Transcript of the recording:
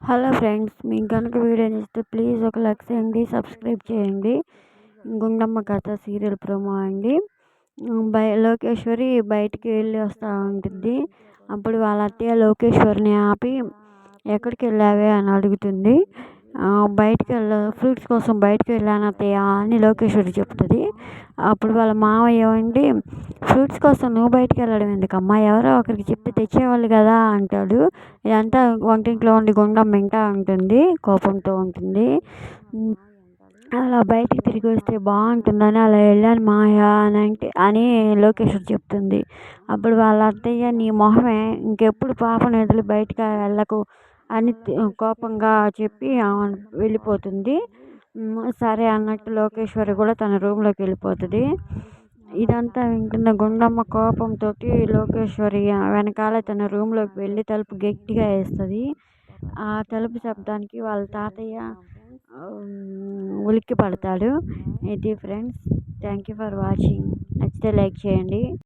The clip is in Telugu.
హలో ఫ్రెండ్స్, మీకు కనుక వీడియో నచ్చితే ప్లీజ్ ఒక లైక్ చేయండి, సబ్స్క్రైబ్ చేయండి. గుండమ్మ కథ సీరియల్ ప్రోమో అండి. లోకేశ్వరి బయటికి వెళ్ళి వస్తూ ఉంటుంది. అప్పుడు వాళ్ళ అత్తయ్య లోకేశ్వరిని ఆపి ఎక్కడికి వెళ్ళావే అని అడుగుతుంది. బయటికి ఫ్రూట్స్ కోసం బయటికి వెళ్ళాను అత్తయ్య అని లోకేశ్వరి చెప్తుంది. అప్పుడు వాళ్ళ మామయ్య ఏమండి, ఫ్రూట్స్ కోసం నువ్వు బయటికి వెళ్ళడం ఎందుకమ్మా, ఎవరో ఒకరికి చెప్పి తెచ్చేవాళ్ళు కదా అంటాడు. ఇదంతా వంటింట్లో ఉండి గుండమ్మ వింటా ఉంటుంది, కోపంతో ఉంటుంది. అలా బయటికి తిరిగి వస్తే బాగుంటుందని అలా వెళ్ళాను మాయా అని లోకేశ్వరి చెప్తుంది. అప్పుడు వాళ్ళ అత్తయ్య, నీ మొహమే, ఇంకెప్పుడు పాపను వదిలి బయటకు వెళ్ళకు అని కోపంగా చెప్పి వెళ్ళిపోతుంది. సరే అన్నట్టు లోకేశ్వరి కూడా తన రూమ్లోకి వెళ్ళిపోతుంది. ఇదంతా వింటున్న గుండమ్మ కోపంతో లోకేశ్వరి వెనకాల తన రూమ్లోకి వెళ్ళి తలుపు గట్టిగా వేస్తుంది. ఆ తలుపు శబ్దానికి వాళ్ళ తాతయ్య ఉలిక్కి పడతాడు. ఇది friends, thank you for watching. నచ్చితే లైక్ చేయండి.